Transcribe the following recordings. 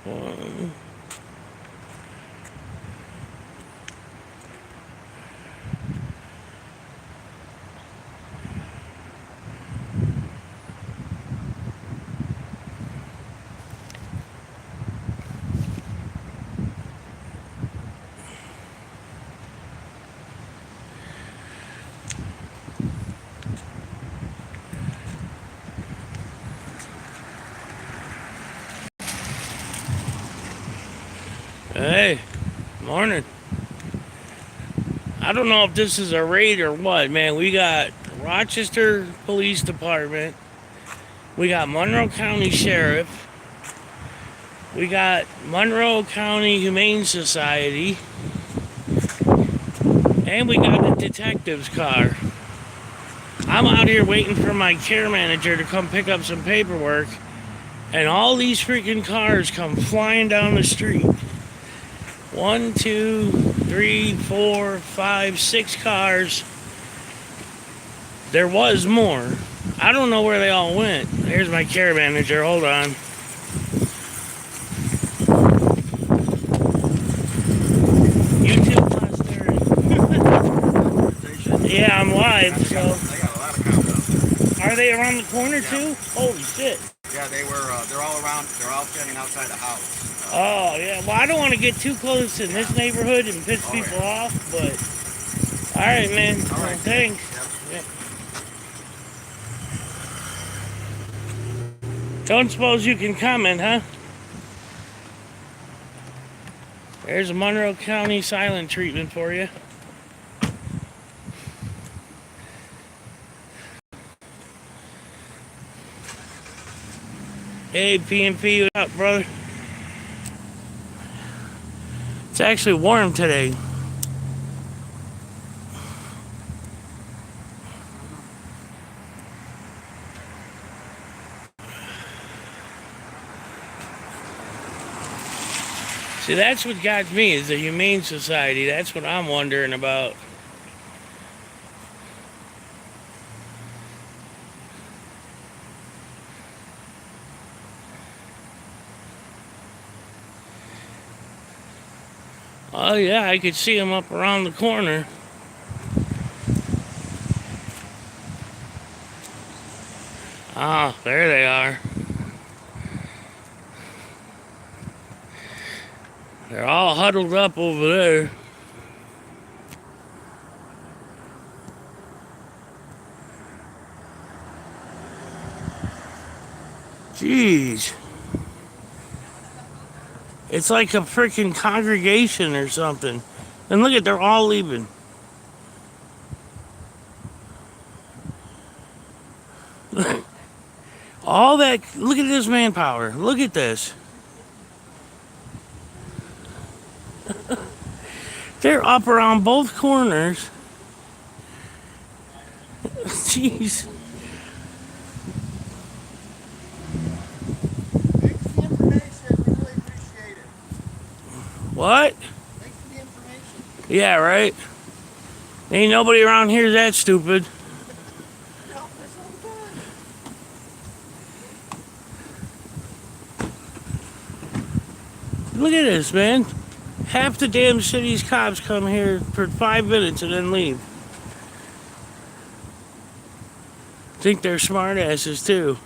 One. Hey, morning. I don't know if this is a raid or what, man. We got Rochester Police Department. We got Monroe County Sheriff. We got Monroe County Humane Society. And we got the detective's car. I'm out here waiting for my care manager to come pick up some paperwork. And all these freaking cars come flying down the street. 1, 2, 3, 4, 5, 6 cars. There was more. I don't know where they all went. There's my care manager. Hold on. You too, Buster. Yeah, I'm live, so. They got a lot of cops out there. Are they around the corner too? Holy shit. Yeah, they're all around, they're all standing outside the house. Oh, yeah. Well, I don't want to get too close in this neighborhood and piss people off, but. Alright, man. All right. Thanks. Yep. Don't suppose you can comment, huh? There's a Monroe County silent treatment for you. Hey, PNP, what up, brother? It's actually warm today. See, that's what got me, is the Humane Society. That's what I'm wondering about. Oh, yeah, I could see them up around the corner. Ah, there they are. They're all huddled up over there. Jeez. It's like a freaking congregation or something. And look at, they're all leaving. All that, look at this manpower. Look at this. They're up around both corners. Jeez. Thanks for the information. We really appreciate it. What? Thanks for the information. Yeah, right? Ain't nobody around here that stupid. No, that's all done. Look at this, man. Half the damn city's cops come here for 5 minutes and then leave. Think they're smartasses too.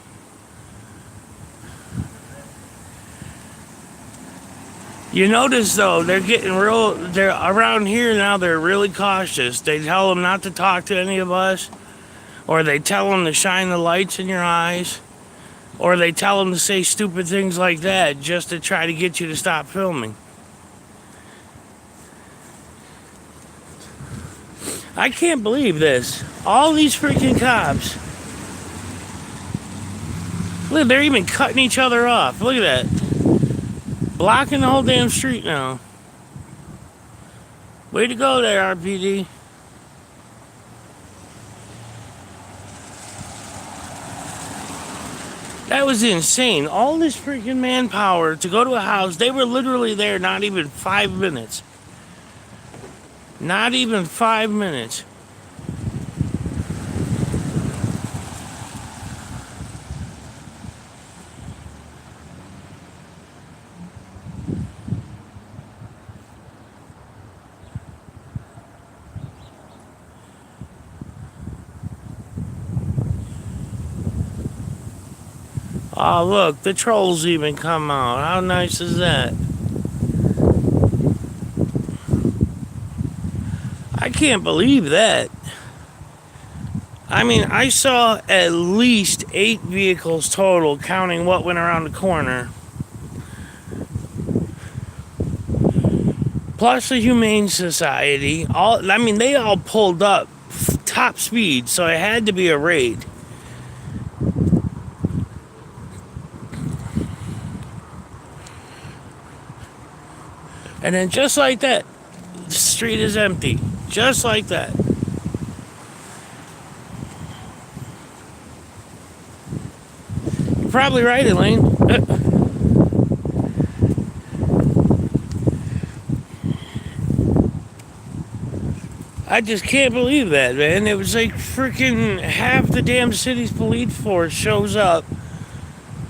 You notice though, they're around here now, they're really cautious. They tell them not to talk to any of us, or they tell them to shine the lights in your eyes, or they tell them to say stupid things like that just to try to get you to stop filming. I can't believe this. All these freaking cops. Look, they're even cutting each other off. Look at that. Blocking the whole damn street now. Way to go there, RPD. That was insane. All this freaking manpower to go to a house. They were literally there not even 5 minutes. Not even 5 minutes. Oh, look, the trolls even come out. How nice is that? I can't believe that. I mean, I saw at least 8 vehicles total, counting what went around the corner. Plus the Humane Society. They all pulled up top speed, so it had to be a raid. And then just like that, the street is empty. Just like that. You're probably right, Elaine. I just can't believe that, man. It was like freaking half the damn city's police force shows up,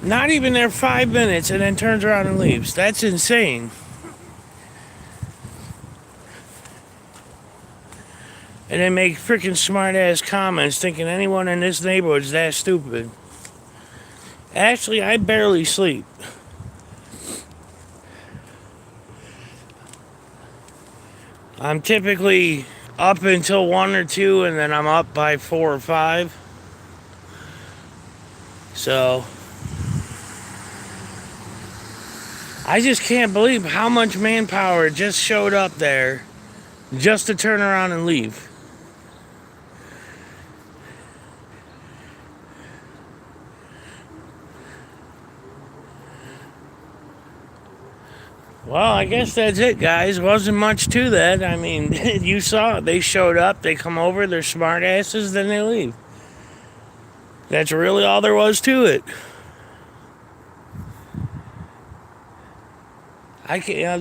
not even there 5 minutes, and then turns around and leaves. That's insane. And they make freaking smart ass comments thinking anyone in this neighborhood is that stupid. Actually, I barely sleep. I'm typically up until 1 or 2, and then I'm up by 4 or 5. So I just can't believe how much manpower just showed up there just to turn around and leave. Well, I guess that's it, guys. Wasn't much to that. I mean, you saw it. They showed up, they come over, they're smart asses, then they leave. That's really all there was to it.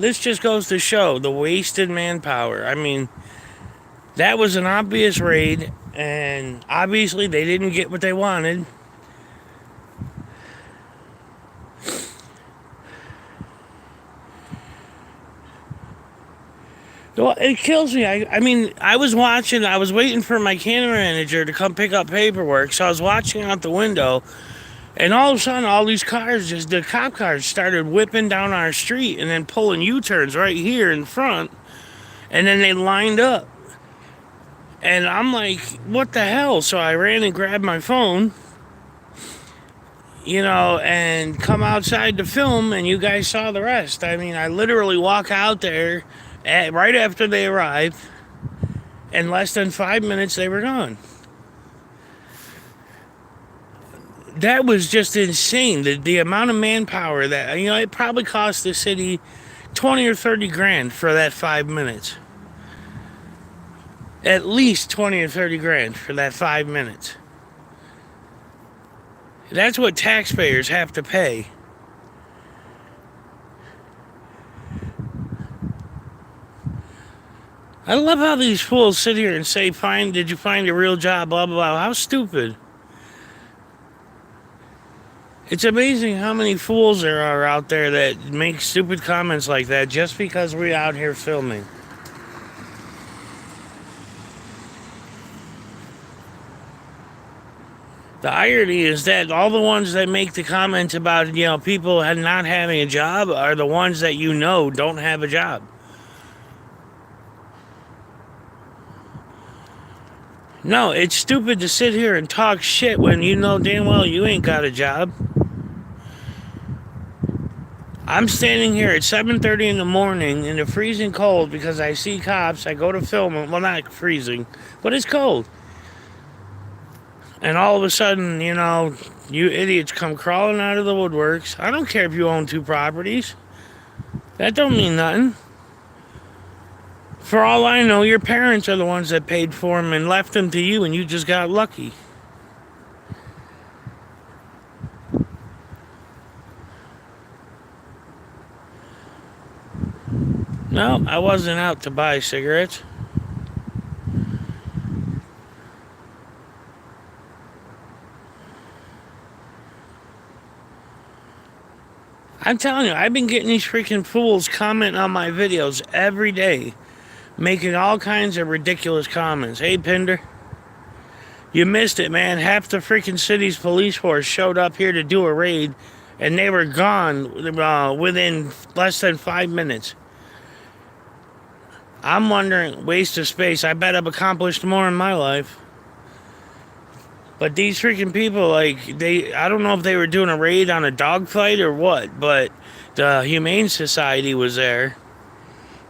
This just goes to show the wasted manpower. I mean, that was an obvious raid, and obviously they didn't get what they wanted. Well, it kills me. I mean, I was waiting for my camera manager to come pick up paperwork, so I was watching out the window, and all of a sudden, all these cars, the cop cars started whipping down our street and then pulling U-turns right here in front, and then they lined up. And I'm like, what the hell? So I ran and grabbed my phone, and come outside to film, and you guys saw the rest. I mean, I literally walk out there right after they arrived. In less than 5 minutes, they were gone. That was just insane. The amount of manpower that, it probably cost the city 20 or 30 grand for that 5 minutes. At least 20 or 30 grand for that 5 minutes. That's what taxpayers have to pay. I love how these fools sit here and say, did you find a real job, blah, blah, blah. How stupid. It's amazing how many fools there are out there that make stupid comments like that just because we're out here filming. The irony is that all the ones that make the comments about, people not having a job are the ones that don't have a job. No, it's stupid to sit here and talk shit when you know damn well you ain't got a job. I'm standing here at 7:30 in the morning in the freezing cold because I see cops. I go to film them. Well, not freezing, but it's cold. And all of a sudden, you idiots come crawling out of the woodworks. I don't care if you own 2 properties. That don't mean nothing. For all I know, your parents are the ones that paid for them and left them to you, and you just got lucky. No, I wasn't out to buy cigarettes. I'm telling you, I've been getting these freaking fools commenting on my videos every day, making all kinds of ridiculous comments. Hey, Pinder, You missed it, man. Half the freaking city's police force showed up here to do a raid, and they were gone within less than 5 minutes. I'm wondering, waste of space. I bet I've accomplished more in my life. But these freaking people, like, I don't know if they were doing a raid on a dogfight or what, but the Humane Society was there.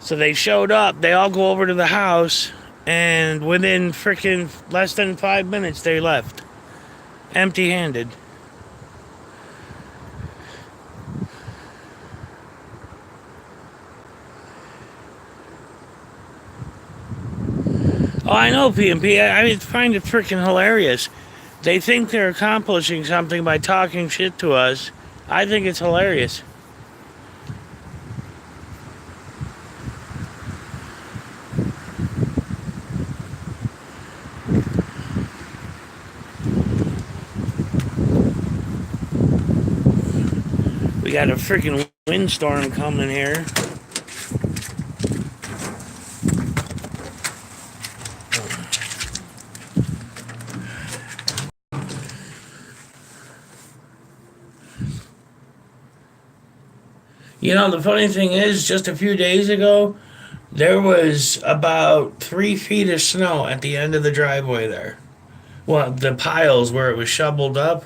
So they showed up, they all go over to the house, and within freaking less than 5 minutes, they left. Empty handed. Oh, I know, PMP. I find it freaking hilarious. They think they're accomplishing something by talking shit to us. I think it's hilarious. We got a freaking windstorm coming here. You know, the funny thing is, just a few days ago, there was about 3 feet of snow at the end of the driveway there. Well, the piles where it was shoveled up.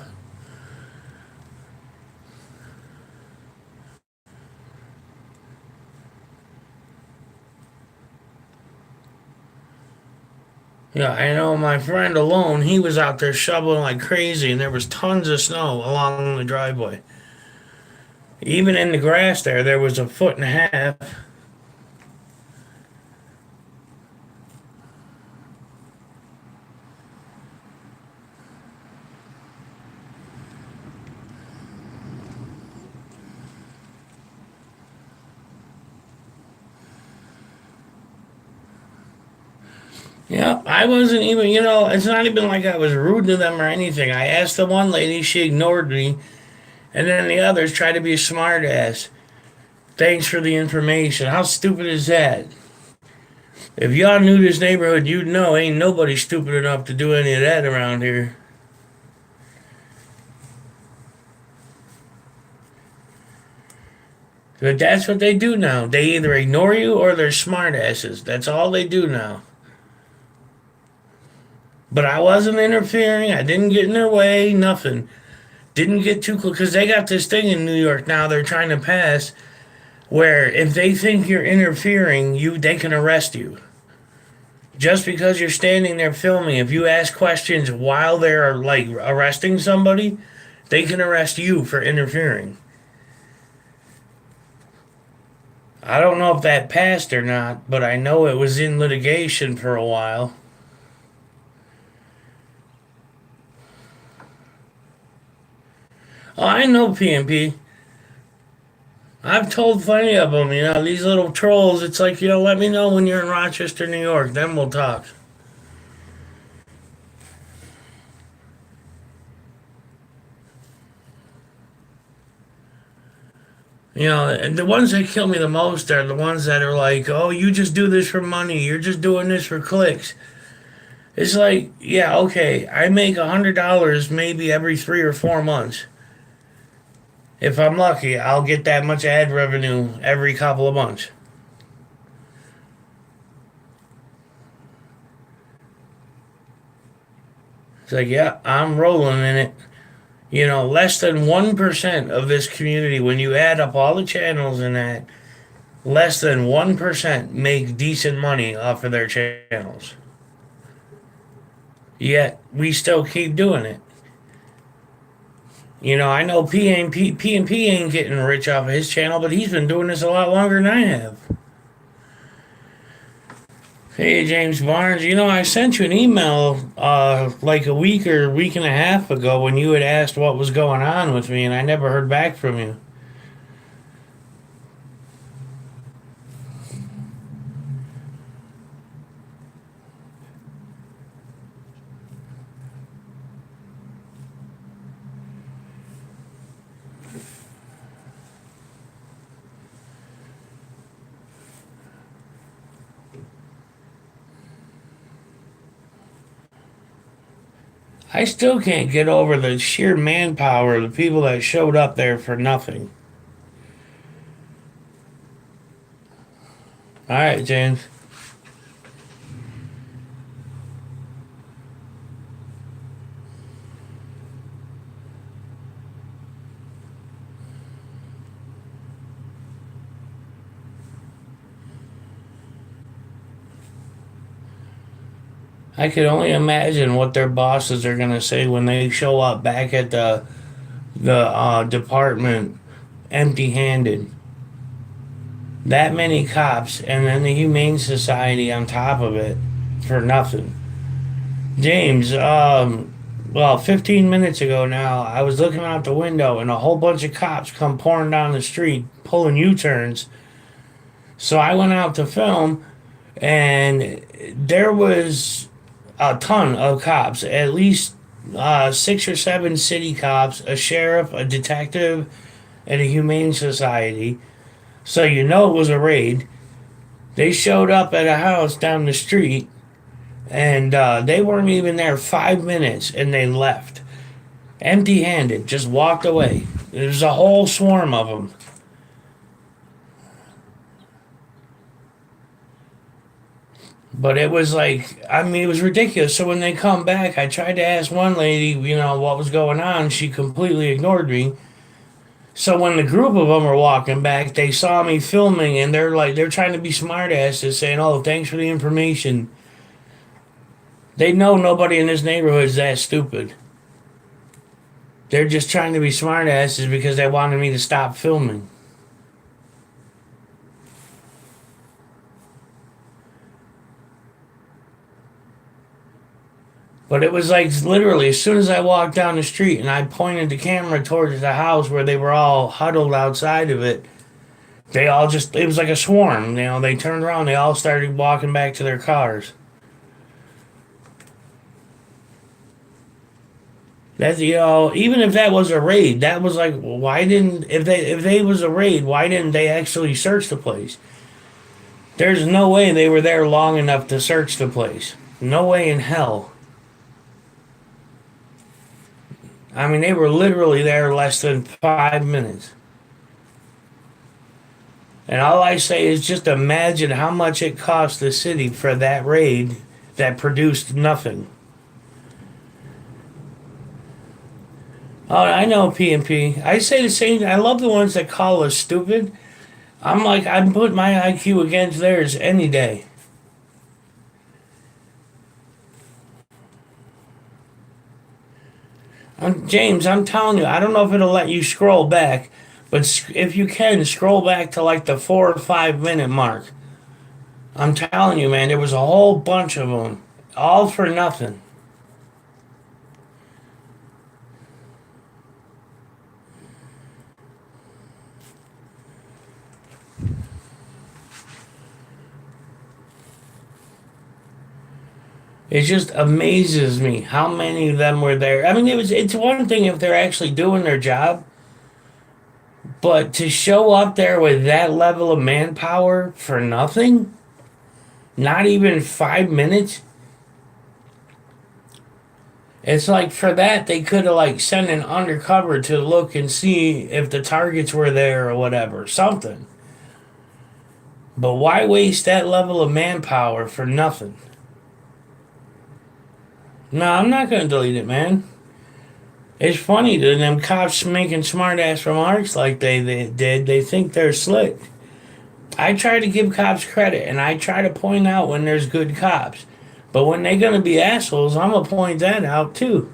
Yeah, I know my friend alone, he was out there shoveling like crazy, and there was tons of snow along the driveway. Even in the grass there was a foot and a half. Yeah, I wasn't even, it's not even like I was rude to them or anything. I asked the one lady, she ignored me, and then the others tried to be a smart ass. Thanks for the information. How stupid is that? If y'all knew this neighborhood, you'd know ain't nobody stupid enough to do any of that around here. But that's what they do now. They either ignore you or they're smart asses. That's all they do now. But I wasn't interfering. I didn't get in their way. Nothing. Didn't get too close. Because they got this thing in New York now they're trying to pass where if they think you're interfering, they can arrest you. Just because you're standing there filming, if you ask questions while they're like arresting somebody, they can arrest you for interfering. I don't know if that passed or not, but I know it was in litigation for a while. Oh, I know PMP. I've told plenty of them, these little trolls. It's like, let me know when you're in Rochester, New York, then we'll talk. And the ones that kill me the most are the ones that are like, oh, you just do this for money. You're just doing this for clicks. It's like, yeah, okay, I make $100 maybe every 3 or 4 months. If I'm lucky, I'll get that much ad revenue every couple of months. It's like, yeah, I'm rolling in it. Less than 1% of this community, when you add up all the channels in that, less than 1% make decent money off of their channels. Yet, we still keep doing it. I know P&P ain't getting rich off of his channel, but he's been doing this a lot longer than I have. Hey, James Barnes, I sent you an email like a week or week and a half ago when you had asked what was going on with me, and I never heard back from you. I still can't get over the sheer manpower of the people that showed up there for nothing. All right, James. I could only imagine what their bosses are gonna say when they show up back at the department empty-handed. That many cops, and then the Humane Society on top of it for nothing. James, well, 15 minutes ago now, I was looking out the window and a whole bunch of cops come pouring down the street, pulling U-turns. So I went out to film, and there was a ton of cops, at least 6 or 7 city cops, a sheriff, a detective, and a Humane Society. So you know it was a raid. They showed up at a house down the street, and they weren't even there 5 minutes, and they left empty-handed, just walked away. There's a whole swarm of them. But it was like, I mean, it was ridiculous. So when they come back, I tried to ask one lady, what was going on. She completely ignored me. So when the group of them were walking back, they saw me filming, and they're trying to be smartasses, saying, "Oh, thanks for the information." They know nobody in this neighborhood is that stupid. They're just trying to be smartasses because they wanted me to stop filming. But it was like literally as soon as I walked down the street and I pointed the camera towards the house where they were all huddled outside of it, they all just, it was like a swarm. They turned around, they all started walking back to their cars. That's, even if that was a raid, that was like, why didn't, if they was a raid, why didn't they actually search the place? There's no way they were there long enough to search the place. No way in hell. I mean, they were literally there less than 5 minutes. And all I say is just imagine how much it cost the city for that raid that produced nothing. Oh, I know P&P. I say the same. I love the ones that call us stupid. I'm like, I'd put my IQ against theirs any day. James, I'm telling you, I don't know if it'll let you scroll back, but if you can, scroll back to like the 4 or 5 minute mark. I'm telling you, man, there was a whole bunch of them, all for nothing. It just amazes me how many of them were there. I mean, it's one thing if they're actually doing their job, but to show up there with that level of manpower for nothing, not even 5 minutes. It's like for that they could have like sent an undercover to look and see if the targets were there or whatever, something. But why waste that level of manpower for nothing? No, I'm not gonna delete it, man. It's funny that them cops making smart ass remarks like they did. They think they're slick. I try to give cops credit and I try to point out when there's good cops. But when they're gonna be assholes, I'm gonna point that out too.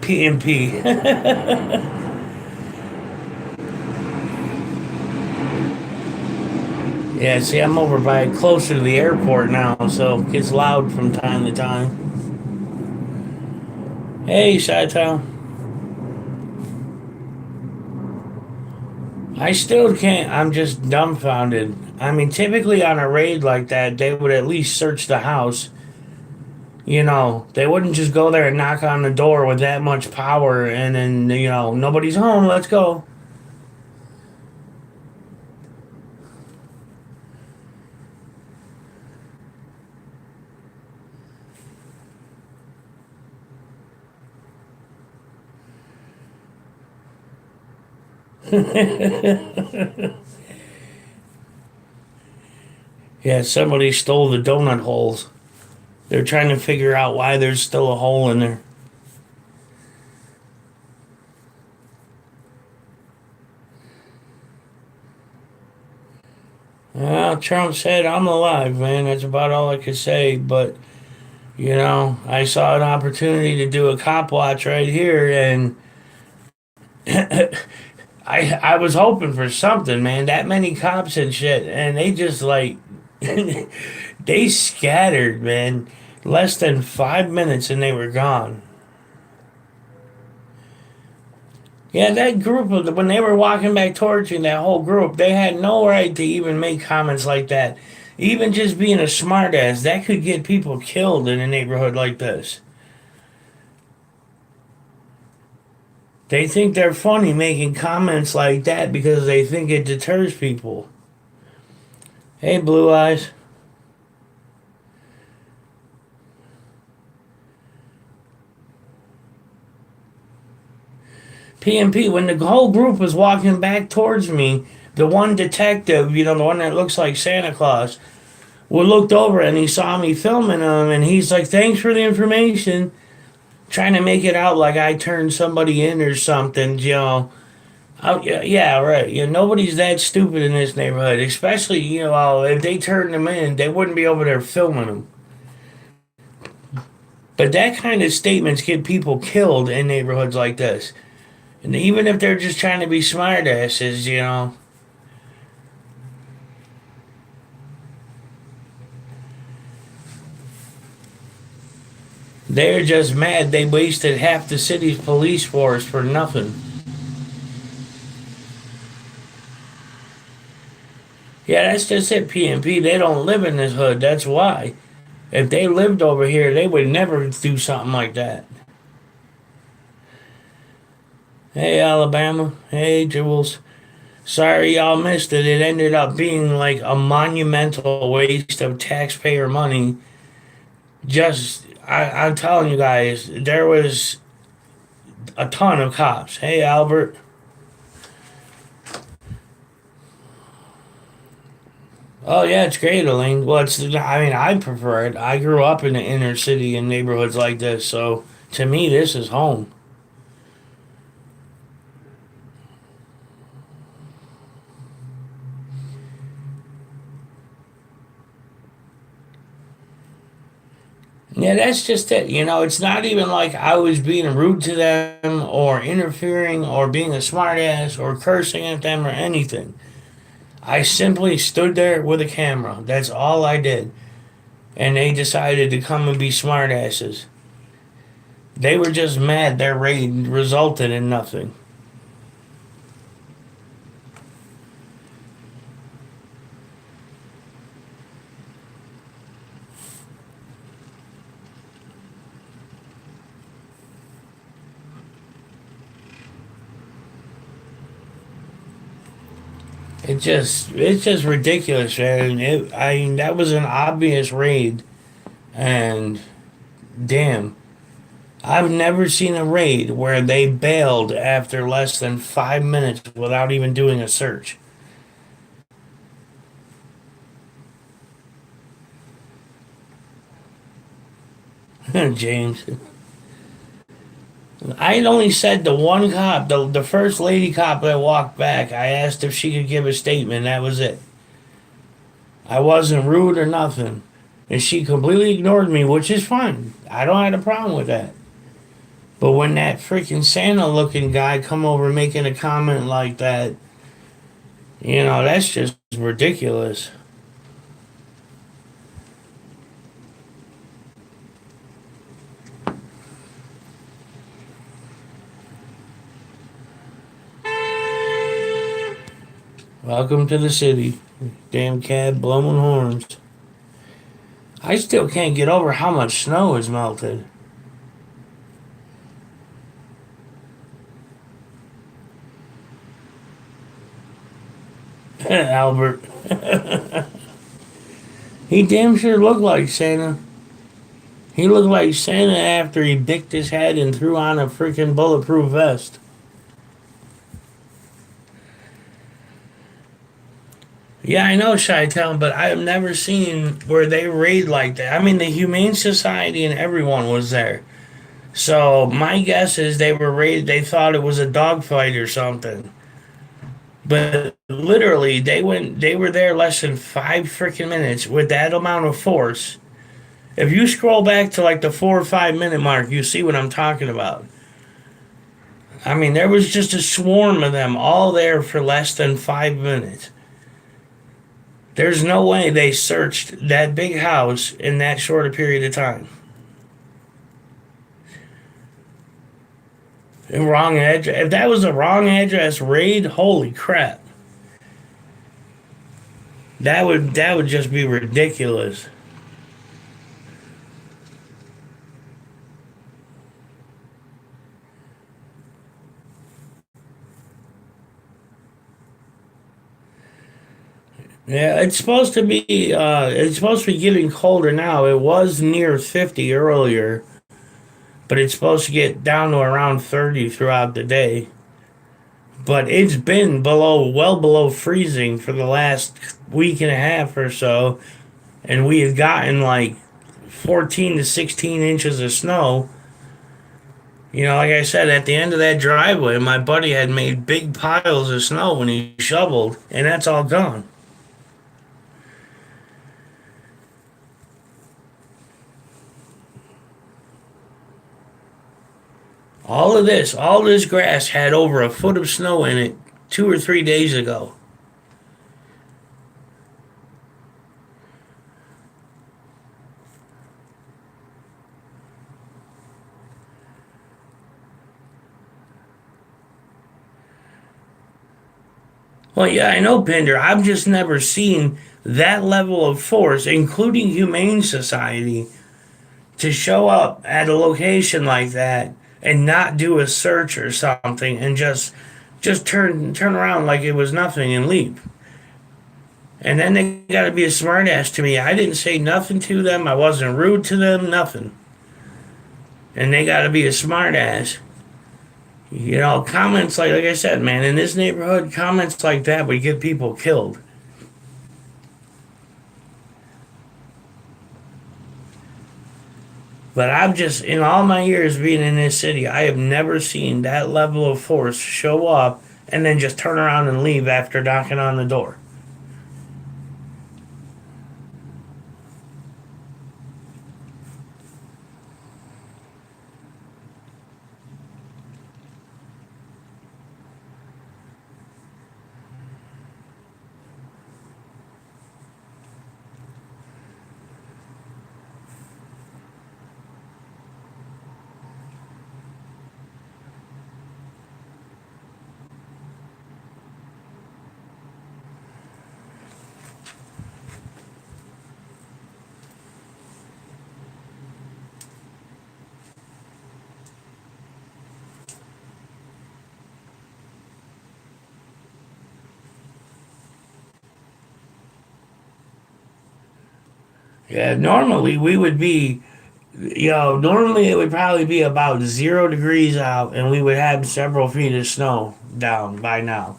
P and P. Yeah, see, I'm over by closer to the airport now, so it gets loud from time to time. Hey, Chi-Town. I still can't. I'm just dumbfounded. I mean, typically on a raid like that, they would at least search the house. They wouldn't just go there and knock on the door with that much power and then, nobody's home, let's go. Yeah, somebody stole the donut holes. They're trying to figure out why there's still a hole in there. Well, Trump said, I'm alive, man. That's about all I could say. But, I saw an opportunity to do a cop watch right here, and I was hoping for something, man. That many cops and shit, and they just like they scattered, man. Less than 5 minutes and they were gone. Yeah, that group of when they were walking back towards you, that whole group, they had no right to even make comments like that. Even just being a smartass, that could get people killed in a neighborhood like this. They think they're funny making comments like that because they think it deters people. Hey, Blue Eyes. PMP, when the whole group was walking back towards me, the one detective, the one that looks like Santa Claus, looked over and he saw me filming him and he's like, thanks for the information. Trying to make it out like I turned somebody in or something. Oh, yeah, yeah, right. Nobody's that stupid in this neighborhood, especially, if they turned them in, they wouldn't be over there filming them. But that kind of statements get people killed in neighborhoods like this. And even if they're just trying to be smartasses. They're just mad they wasted half the city's police force for nothing. Yeah, that's just it, PMP. They don't live in this hood. That's why. If they lived over here, they would never do something like that. Hey, Alabama. Hey, Jules. Sorry y'all missed it. It ended up being like a monumental waste of taxpayer money. I'm telling you guys, there was a ton of cops. Hey, Albert. Oh yeah, it's great, Elaine. Well, I prefer it. I grew up in the inner city in neighborhoods like this, so to me, this is home. Yeah, that's just it. It's not even like I was being rude to them or interfering or being a smartass or cursing at them or anything. I simply stood there with a camera. That's all I did. And they decided to come and be smartasses. They were just mad their raid resulted in nothing. It's just ridiculous, man. That was an obvious raid, and damn, I've never seen a raid where they bailed after less than 5 minutes without even doing a search. James, I had only said the one cop, the first lady cop that walked back. I asked if she could give a statement. That was it. I wasn't rude or nothing. And she completely ignored me, which is fine. I don't have a problem with that. But when that freaking Santa looking guy come over making a comment like that, that's just ridiculous. Welcome to the city. Damn cab blowing horns. I still can't get over how much snow has melted. Albert. He damn sure looked like Santa. He looked like Santa after he bicked his head and threw on a freaking bulletproof vest. Yeah, I know Chi-Town, but I have never seen where they raid like that. I mean, the Humane Society and everyone was there. So my guess is they were raided. They thought it was a dogfight or something. But literally, they went. They were there less than 5 freaking minutes with that amount of force. If you scroll back to like the 4 or 5 minute mark, you see what I'm talking about. I mean, there was just a swarm of them all there for less than 5 minutes. There's no way they searched that big house in that short a period of time. Wrong address. If that was a wrong address raid, holy crap. That would just be ridiculous. Yeah, it's supposed to be getting colder now. It was near 50 earlier, but it's supposed to get down to around 30 throughout the day. But it's been well below freezing for the last week and a half or so, and we have gotten like 14 to 16 inches of snow. You know, like I said, at the end of that driveway, my buddy had made big piles of snow when he shoveled, and that's all gone. All this grass had over a foot of snow in it 2 or 3 days ago. Well, yeah, I know, Pinder. I've just never seen that level of force, including Humane Society, to show up at a location like that and not do a search or something and just turn around like it was nothing and leave. And then they got to be a smartass to me. I didn't say nothing to them. I wasn't rude to them. Nothing. And they got to be a smartass. You know, comments like I said, man, in this neighborhood, comments like that would get people killed. But I've just, in all my years being in this city, I have never seen that level of force show up and then just turn around and leave after knocking on the door. Yeah, normally we would be, normally it would probably be about 0 degrees out and we would have several feet of snow down by now.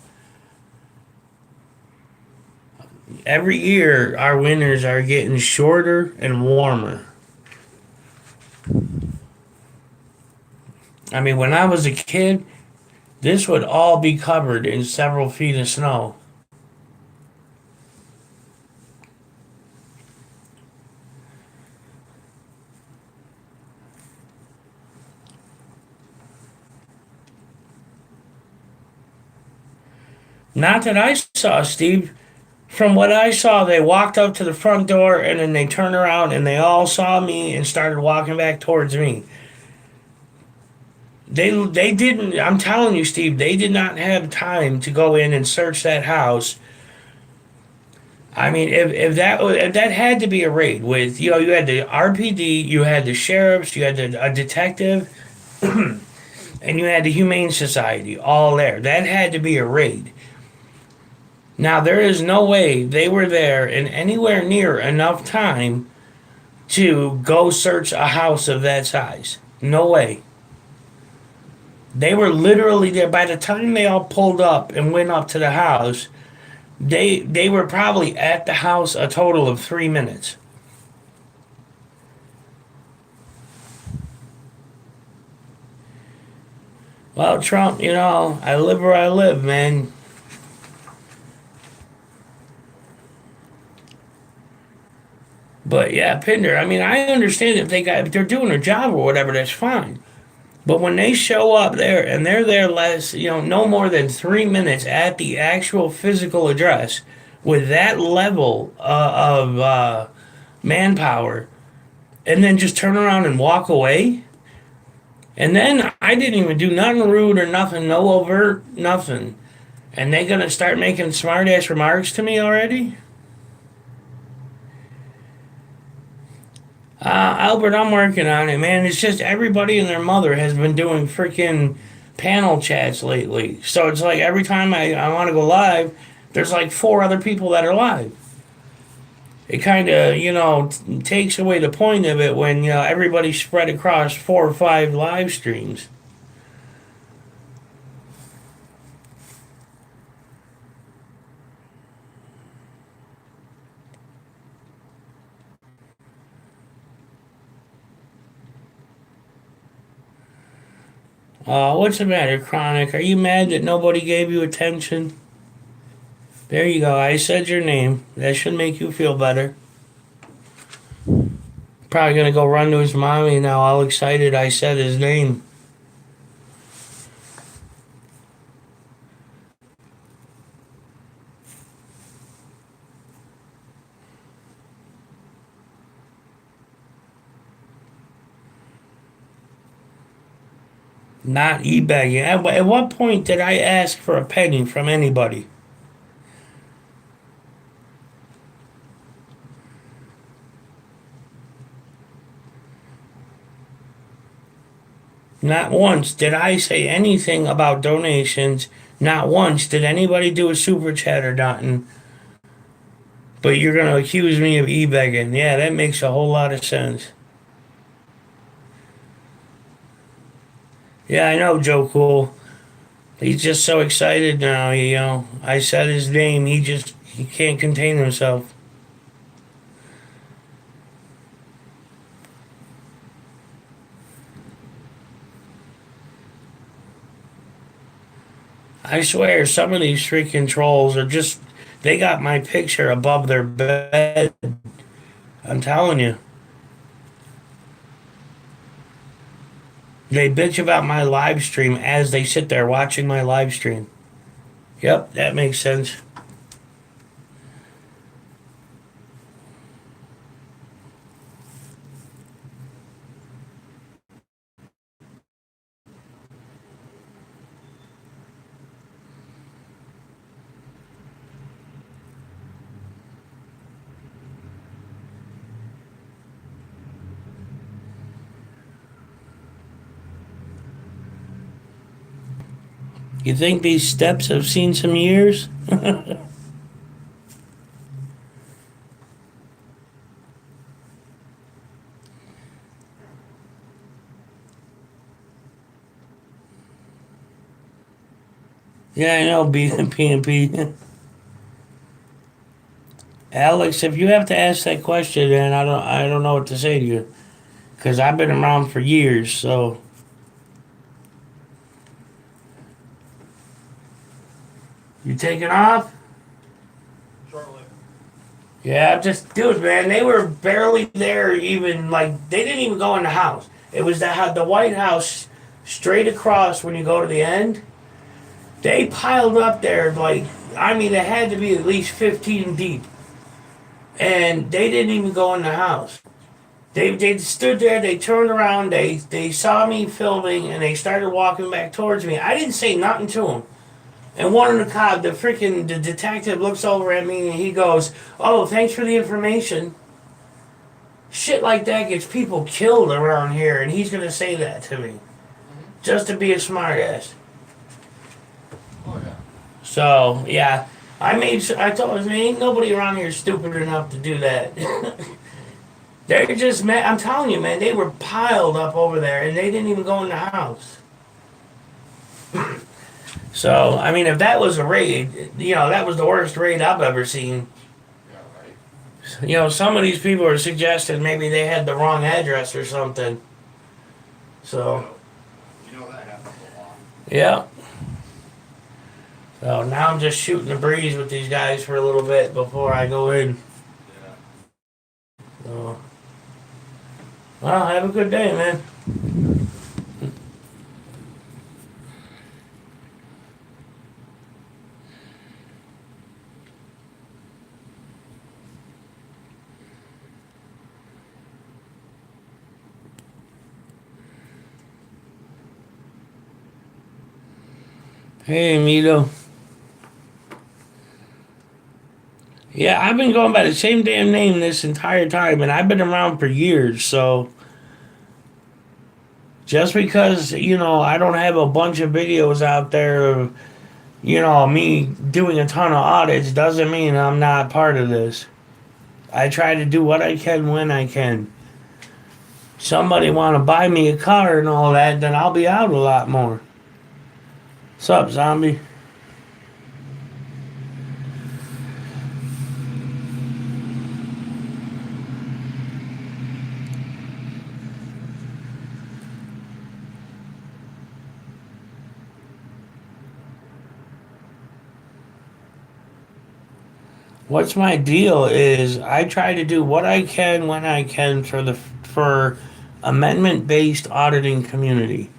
Every year, our winters are getting shorter and warmer. I mean, when I was a kid, this would all be covered in several feet of snow. Not that I saw, Steve. From what I saw, they walked up to the front door and then they turned around and they all saw me and started walking back towards me. They didn't. I'm telling you, Steve. They did not have time to go in and search that house. I mean, if that had to be a raid with you had the RPD, you had the sheriffs, you had a detective, and you had the Humane Society all there. That had to be a raid. Now there is no way they were there in anywhere near enough time to go search a house of that size. No way. They were literally there by the time they all pulled up and went up to the house. They were probably at the house a total of 3 minutes. Well, Trump, I live where I live, man. But yeah, Pinder, I mean, I understand if they're doing their job or whatever, that's fine. But when they show up there and they're there less, no more than 3 minutes at the actual physical address with that level of manpower, and then just turn around and walk away. And then I didn't even do nothing rude or nothing, no overt, nothing. And they gonna start making smart ass remarks to me already? Albert, I'm working on it, man. It's just everybody and their mother has been doing freaking panel chats lately. So it's like every time I want to go live, there's like four other people that are live. It kind of, takes away the point of it when, everybody's spread across 4 or 5 live streams. What's the matter, Chronic? Are you mad that nobody gave you attention? There you go. I said your name. That should make you feel better. Probably gonna go run to his mommy now, all excited I said his name. Not e-begging. At what point did I ask for a penny from anybody? Not once did I say anything about donations. Not once did anybody do a super chat or nothing. But you're gonna accuse me of e-begging. Yeah, that makes a whole lot of sense. Yeah, I know, Joe Cool. He's just so excited now, I said his name, he can't contain himself. I swear, some of these freaking trolls are just, they got my picture above their bed. I'm telling you. They bitch about my live stream as they sit there watching my live stream. Yep, that makes sense. You think these steps have seen some years? Yeah, I know, PNP. Alex, if you have to ask that question, then I don't know what to say to you, because I've been around for years. So you taking off? Shortly. Yeah, dude, man, they were barely there. Even like they didn't even go in the house. It was the White House straight across when you go to the end. They piled up there like, I mean, it had to be at least 15 deep, and they didn't even go in the house. They stood there. They turned around. They saw me filming, and they started walking back towards me. I didn't say nothing to them. And one of the detective looks over at me and he goes, "Oh, thanks for the information." Shit like that gets people killed around here, and he's gonna say that to me just to be a smartass. Oh yeah. So yeah, I told him, ain't nobody around here stupid enough to do that. They're just, man, I'm telling you, man, they were piled up over there, and they didn't even go in the house. So, I mean, if that was a raid, that was the worst raid I've ever seen. Yeah, right. Some of these people are suggesting maybe they had the wrong address or something. So, That happens a lot. yeah. So now I'm just shooting the breeze with these guys for a little bit before I go in. Yeah. So, well, have a good day, man. Hey, Mito. Yeah, I've been going by the same damn name this entire time, and I've been around for years, so just because, I don't have a bunch of videos out there of, me doing a ton of audits doesn't mean I'm not part of this. I try to do what I can when I can. Somebody want to buy me a car and all that, then I'll be out a lot more. Sup, zombie? What's my deal is I try to do what I can when I can for amendment based auditing community.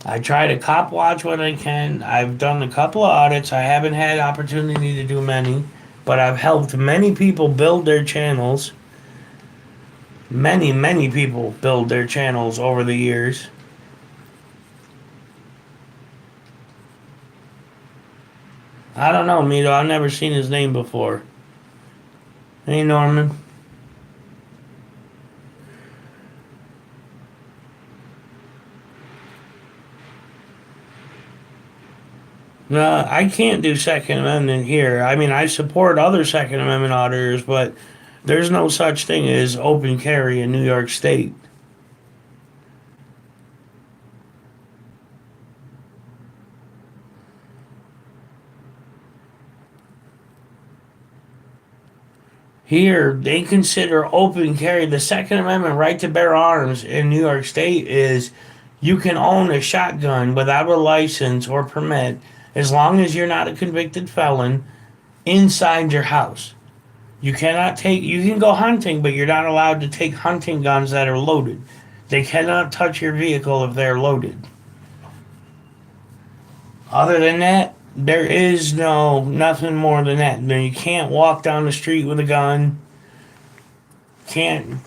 I try to cop watch when I can. I've done a couple of audits. I haven't had opportunity to do many, but I've helped many people build their channels. Many people build their channels over the years. I don't know, Mito. I've never seen his name before. Hey, Norman. No, I can't do Second Amendment here. I mean, I support other Second Amendment auditors, but there's no such thing as open carry in New York State. Here, they consider open carry. The Second Amendment right to bear arms in New York State is you can own a shotgun without a license or permit as long as you're not a convicted felon inside your house. You can go hunting, but you're not allowed to take hunting guns that are loaded. They cannot touch your vehicle if they're loaded. Other than that, there is nothing more than that. You can't walk down the street with a gun. Can't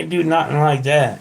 do nothing like that.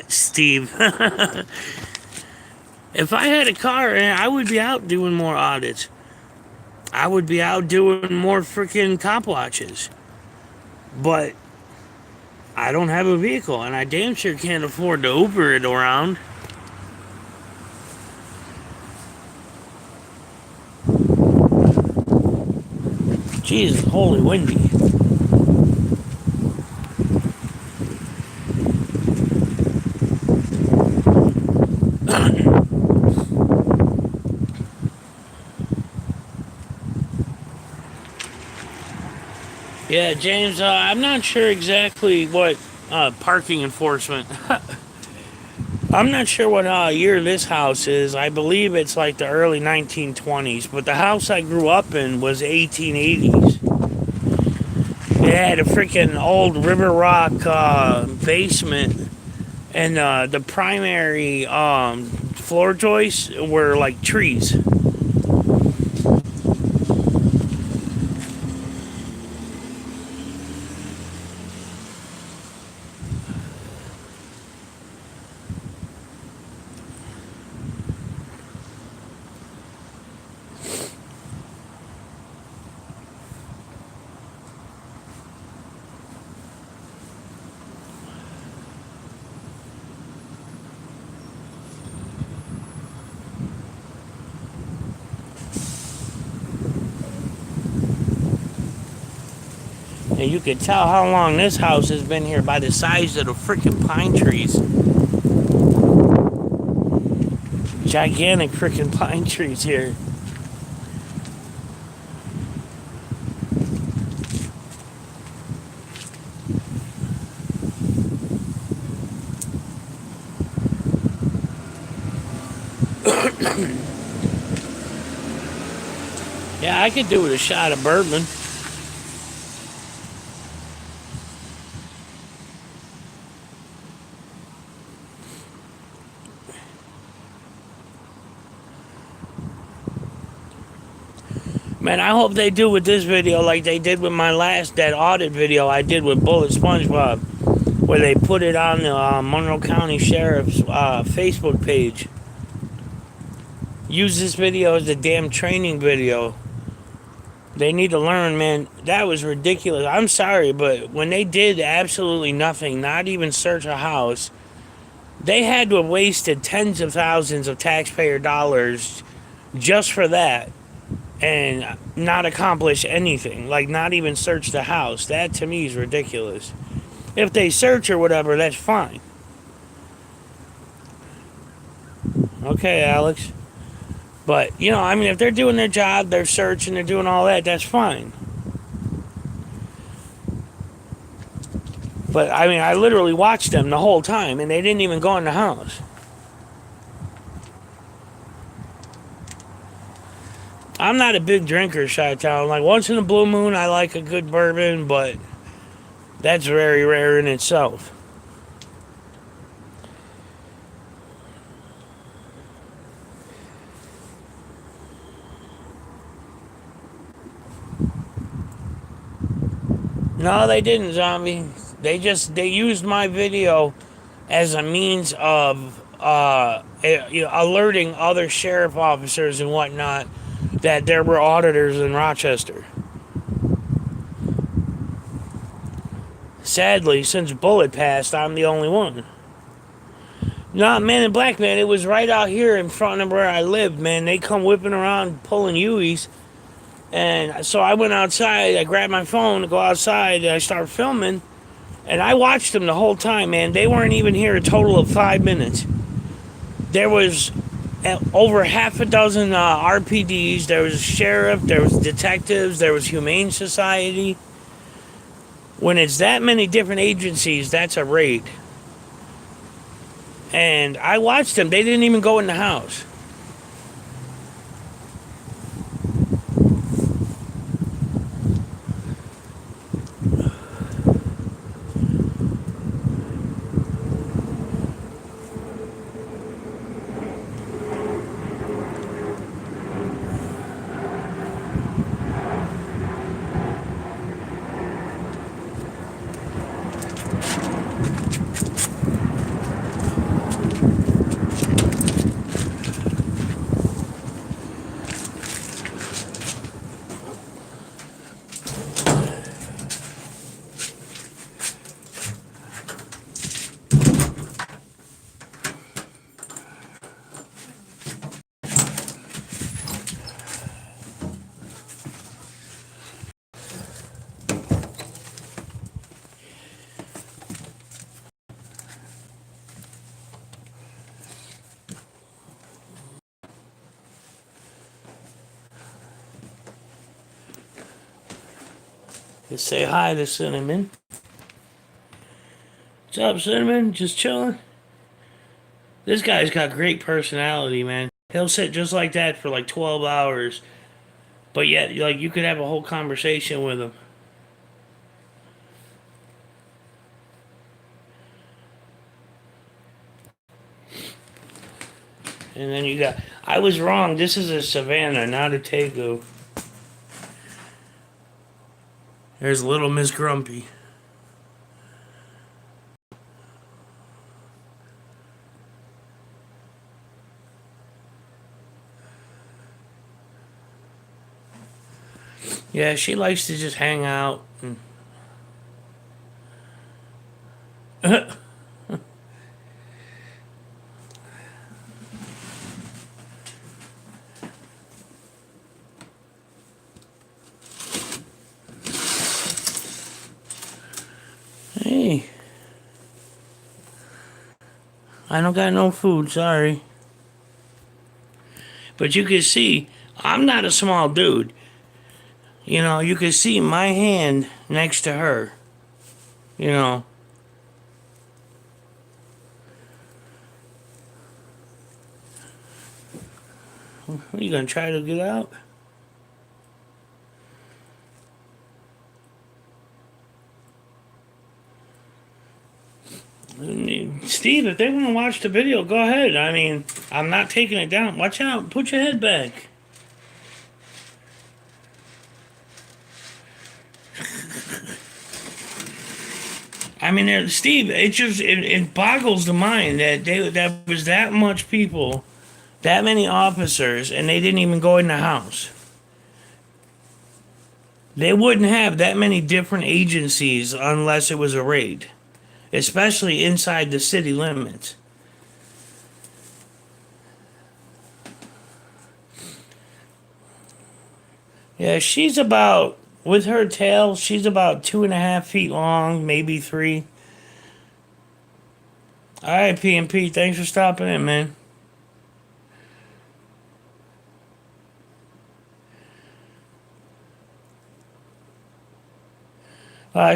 Steve. If I had a car, I would be out doing more audits. I would be out doing more freaking cop watches. But I don't have a vehicle, and I damn sure can't afford to Uber it around. Jesus, holy windy. Yeah, James, I'm not sure exactly what parking enforcement. I'm not sure what year this house is. I believe it's like the early 1920s, but the house I grew up in was 1880s. It had a freaking old River Rock basement, and the primary floor joists were like trees. And you can tell how long this house has been here by the size of the freaking pine trees. Gigantic freaking pine trees here. Yeah, I could do with a shot of bourbon. Man, I hope they do with this video like they did with my that audit video I did with Bullet SpongeBob, where they put it on the Monroe County Sheriff's Facebook page. Use this video as a damn training video. They need to learn, man. That was ridiculous. I'm sorry, but when they did absolutely nothing, not even search a house, they had to have wasted tens of thousands of taxpayer dollars just for that and not accomplish anything. Like, not even search the house. That, to me, is ridiculous. If they search or whatever, that's fine. Okay, Alex. But, you know, I mean, if they're doing their job, they're searching, they're doing all that, that's fine. But, I mean, I literally watched them the whole time, and they didn't even go in the house. I'm not a big drinker, Chi-Town. Like, once in a blue moon, I like a good bourbon, but that's very rare in itself. No, they didn't, Zombie. They used my video as a means of alerting other sheriff officers and whatnot that there were auditors in Rochester. Sadly, since Bullet passed, I'm the only one. Nah, Man in Black, man, it was right out here in front of where I lived, man. They come whipping around pulling Uis. And so I went outside, I grabbed my phone to go outside, and I started filming. And I watched them the whole time, man. They weren't even here a total of 5 minutes. There was over half a dozen RPDs. There was a sheriff, there was detectives, there was Humane Society. When it's that many different agencies, that's a raid. And I watched them. They didn't even go in the house. Let's say hi to Cinnamon. What's up, Cinnamon? Just chilling? This guy's got great personality, man. He'll sit just like that for like 12 hours. But yet, like, you could have a whole conversation with him. And then you got... I was wrong. This is a Savannah, not a Tegu. There's little Miss Grumpy. Yeah, she likes to just hang out. me. I don't got no food, sorry. But you can see, I'm not a small dude. You know, you can see my hand next to her. You know. Are you gonna try to get out? Steve, if they want to watch the video, go ahead. I mean, I'm not taking it down. Watch out. Put your head back. I mean, Steve, it boggles the mind that was that much people, that many officers, and they didn't even go in the house. They wouldn't have that many different agencies unless it was a raid, especially inside the city limits. Yeah, she's about, with her tail, she's about 2.5 feet long, maybe 3. All right, P&P, thanks for stopping in, man.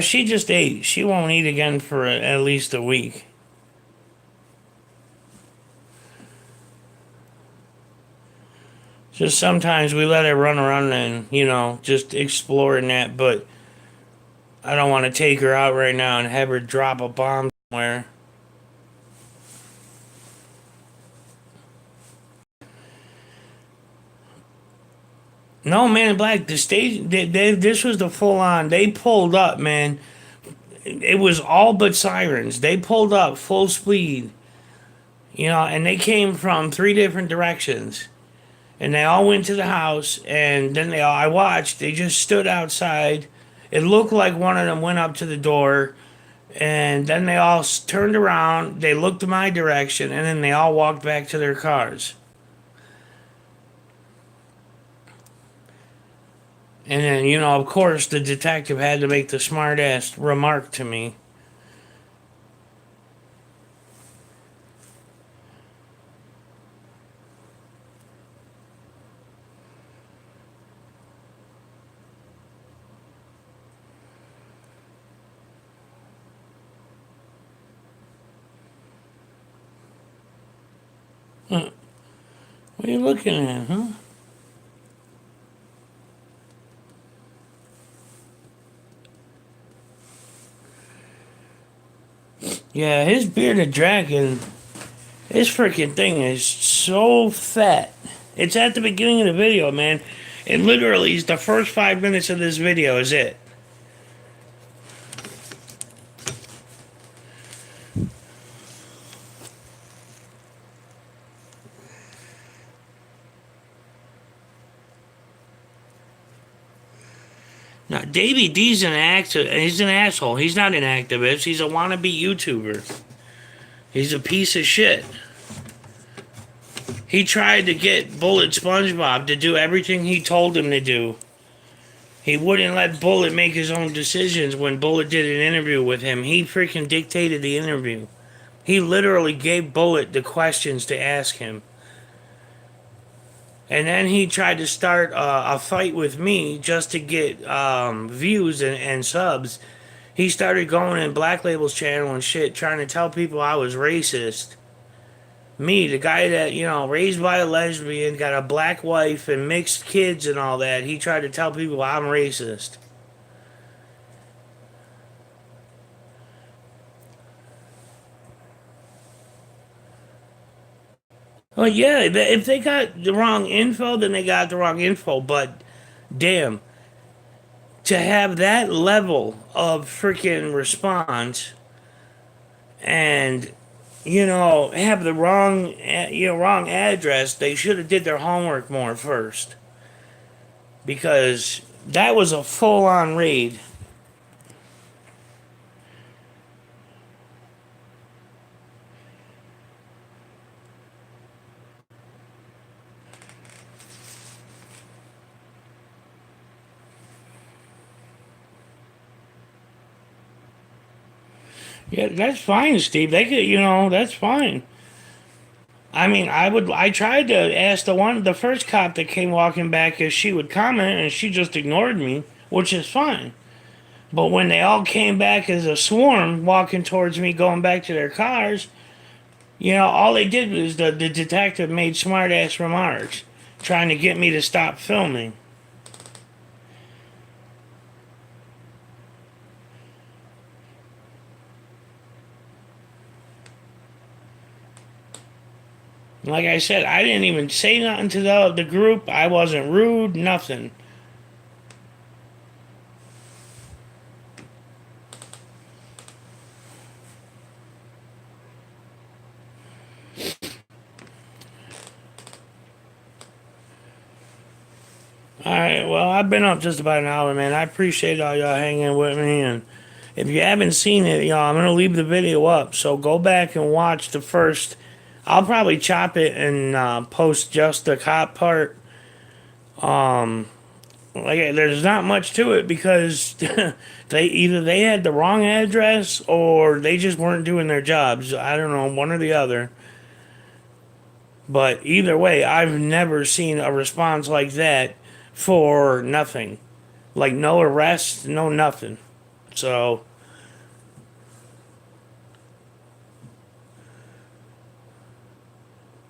She just ate. She won't eat again for at least a week. Just sometimes we let her run around and, you know, just exploring that, but I don't want to take her out right now and have her drop a bomb somewhere. No, Man in Black, the stage, this was the full on, they pulled up, man. It was all but sirens. They pulled up full speed, you know, and they came from 3 different directions. And they all went to the house, and then I watched, they just stood outside. It looked like one of them went up to the door, and then they all turned around, they looked in my direction, and then they all walked back to their cars. And then, you know, of course, the detective had to make the smart ass remark to me. What are you looking at, huh? Yeah, his bearded dragon, his freaking thing is so fat. It's at the beginning of the video, man. It literally is the first 5 minutes of this video is it. Now, Davey D's he's an asshole. He's not an activist. He's a wannabe YouTuber. He's a piece of shit. He tried to get Bullet SpongeBob to do everything he told him to do. He wouldn't let Bullet make his own decisions when Bullet did an interview with him. He freaking dictated the interview. He literally gave Bullet the questions to ask him. And then he tried to start a fight with me just to get views and subs. He started going in Black Label's channel and shit, trying to tell people I was racist. Me, the guy that, you know, raised by a lesbian, got a black wife and mixed kids and all that, he tried to tell people I'm racist. Well, yeah, if they got the wrong info, then they got the wrong info, but damn. To have that level of freaking response and you know have the wrong wrong address, they should have did their homework more first, because that was a full-on raid. Yeah, that's fine, Steve. They could, that's fine. I mean, I tried to ask the first cop that came walking back if she would comment, and she just ignored me, which is fine. But when they all came back as a swarm walking towards me, going back to their cars, all they did was the detective made smart ass remarks, trying to get me to stop filming. Like I said, I didn't even say nothing to the group. I wasn't rude, nothing. All right, well, I've been up just about an hour, man. I appreciate all y'all hanging with me, and if you haven't seen it, I'm gonna leave the video up. So go back and watch the first. I'll probably chop it and post just the cop part. Like there's not much to it because they had the wrong address or they just weren't doing their jobs. I don't know, one or the other. But either way, I've never seen a response like that for nothing. Like no arrest, no nothing. So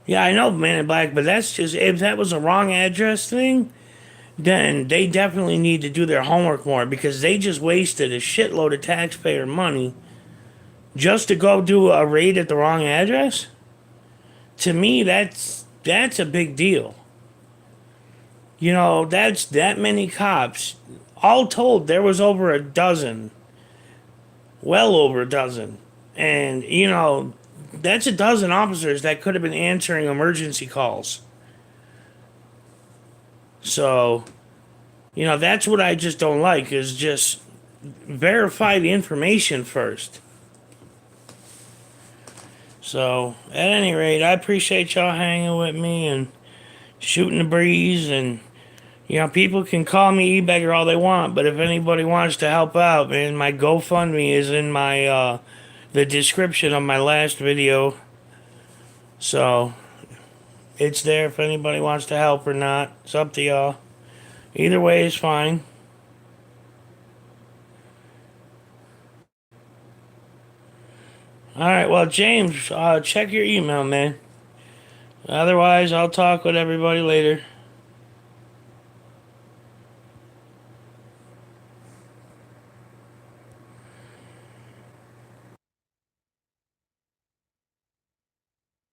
yeah, I know Man in Black, but that's just if that was a wrong address thing, then they definitely need to do their homework more because they just wasted a shitload of taxpayer money just to go do a raid at the wrong address. To me, that's a big deal. That's that many cops. All told, there was over a dozen, well over a dozen, and that's a dozen officers that could have been answering emergency calls. So, that's what I just don't like is just verify the information first. So, at any rate, I appreciate y'all hanging with me and shooting the breeze. And, people can call me e-beggar all they want, but if anybody wants to help out, man, my GoFundMe is in the description of my last video. So, it's there if anybody wants to help or not. It's up to y'all. Either way is fine. All right, well, James, check your email, man. Otherwise, I'll talk with everybody later.